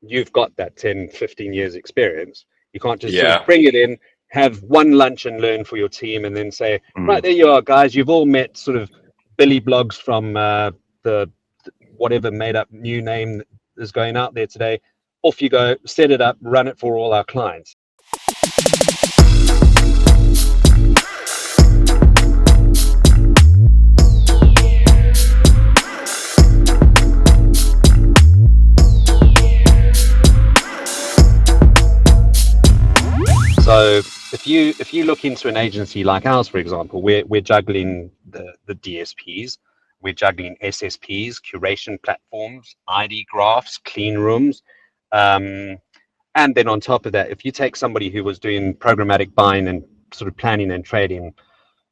you've got that 10, 15 years experience. You can't just sort of Yeah. bring it in, have one lunch and learn for your team, and then say, right, there you are, guys. You've all met sort of Billy Blogs from the whatever made up new name that is going out there today. Off you go, set it up, run it for all our clients. So if you look into an agency like ours, for example, we're juggling the DSPs, we're juggling SSPs, curation platforms, ID graphs, clean rooms, and then on top of that, if you take somebody who was doing programmatic buying and sort of planning and trading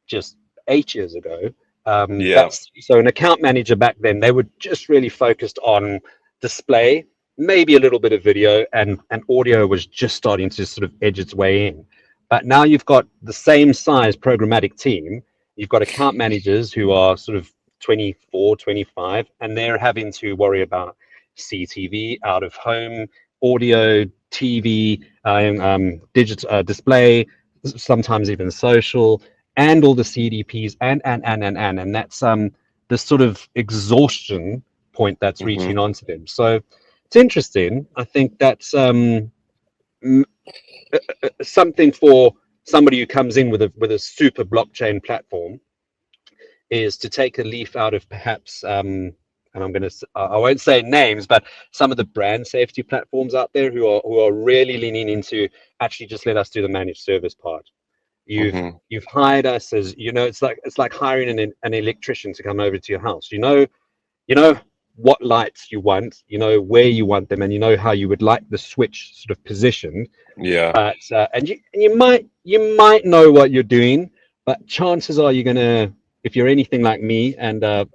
just 8 years ago, that's so an account manager back then, they were just really focused on display, maybe a little bit of video, and audio was just starting to sort of edge its way in. But now you've got the same size programmatic team. You've got account managers who are sort of 24, 25, and they're having to worry about CTV, out of home, audio, TV, digital display, sometimes even social, and all the CDPs, and that's the sort of exhaustion point that's reaching onto them. So it's interesting. I think that's something for somebody who comes in with a super blockchain platform, is to take a leaf out of perhaps and I won't say names, but some of the brand safety platforms out there who are really leaning into actually just let us do the managed service part. You've hired us as, it's like hiring an electrician to come over to your house. You know what lights you want, where you want them, and how you would like the switch sort of positioned. But and you might know what you're doing, but chances are you're gonna, if you're anything like me, and a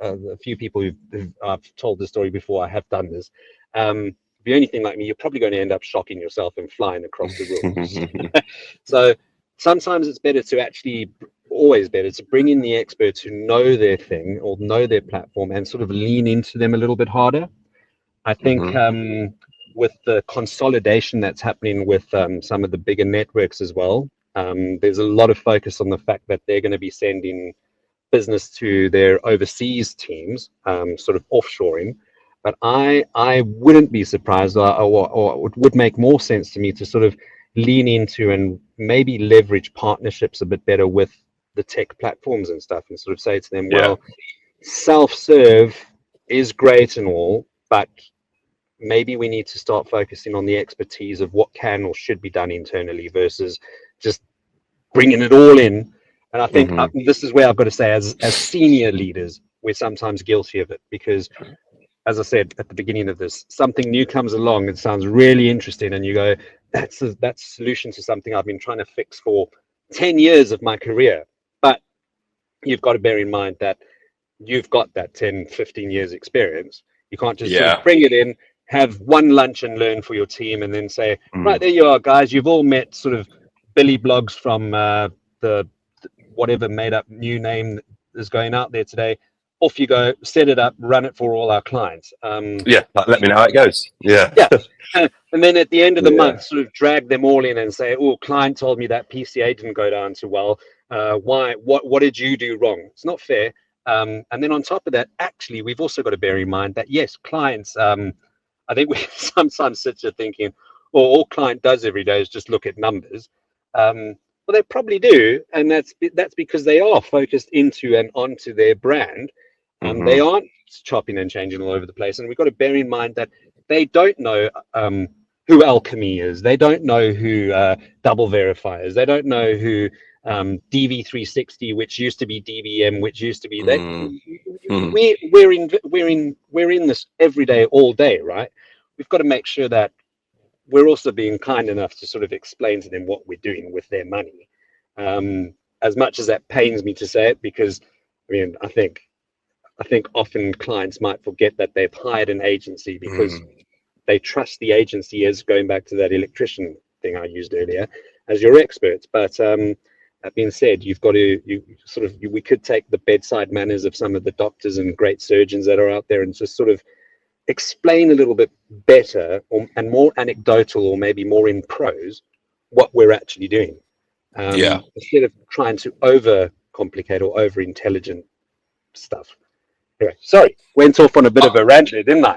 few people who've I've told this story before, I have done this. If you're anything like me, you're probably going to end up shocking yourself and flying across the room. So sometimes it's better to actually, always better to bring in the experts who know their thing or know their platform and sort of lean into them a little bit harder. I think with the consolidation that's happening with some of the bigger networks as well, there's a lot of focus on the fact that they're going to be sending business to their overseas teams, sort of offshoring. But I wouldn't be surprised, or it would make more sense to me to sort of lean into and maybe leverage partnerships a bit better with the tech platforms and stuff, and sort of say to them, well, self-serve is great and all, but maybe we need to start focusing on the expertise of what can or should be done internally versus just bringing it all in. And I think this is where I've got to say, as senior leaders, we're sometimes guilty of it, because as I said at the beginning of this, something new comes along, it sounds really interesting, and you go, that's a solution to something I've been trying to fix for 10 years of my career. But you've got to bear in mind that you've got that 10, 15 years experience. You can't just sort of bring it in, have one lunch and learn for your team, and then say, right, there you are, guys. You've all met sort of Billy Blogs from the whatever made up new name that is going out there today. Off you go, set it up, run it for all our clients. Let me know how it goes. And then at the end of the month, sort of drag them all in and say, oh, client told me that PCA didn't go down too well. Why? What did you do wrong? It's not fair. And then on top of that, actually, we've also got to bear in mind that, yes, clients, I think we sometimes sit there thinking, well, all client does every day is just look at numbers. Well, they probably do. And that's because they are focused into and onto their brand. They aren't chopping and changing all over the place. And we've got to bear in mind that they don't know who Alkimi is. They don't know who Double Verify is. They don't know who DV360, which used to be DVM, which used to be we're in this every day, all day, right? We've got to make sure that we're also being kind enough to sort of explain to them what we're doing with their money. As much as that pains me to say it, because I mean, I think often clients might forget that they've hired an agency because they trust the agency, as going back to that electrician thing I used earlier, as your experts. But that being said, you've got to, we could take the bedside manners of some of the doctors and great surgeons that are out there and just sort of explain a little bit better and more anecdotal, or maybe more in prose, what we're actually doing, Yeah. instead of trying to over complicate or over intelligent stuff. Anyway, sorry, went off on a bit of a rant there, didn't I?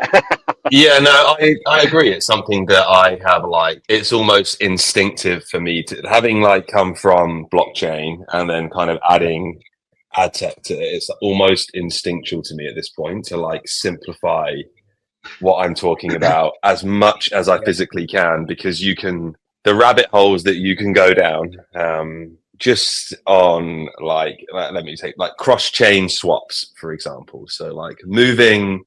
Yeah, no, I agree. It's something that I have, like, it's almost instinctive for me to, having like come from blockchain and then kind of adding ad tech to it. It's almost instinctual to me at this point to like simplify what I'm talking about as much as I physically can, because the rabbit holes that you can go down, just on like, let me take like cross chain swaps, for example. So like moving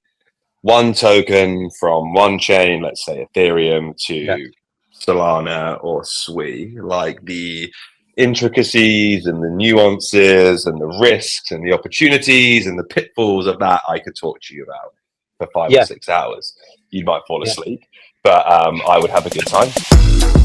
one token from one chain, let's say Ethereum, to Solana or Sui, like the intricacies and the nuances and the risks and the opportunities and the pitfalls of that, I could talk to you about for 5 or 6 hours. You might fall asleep, but I would have a good time.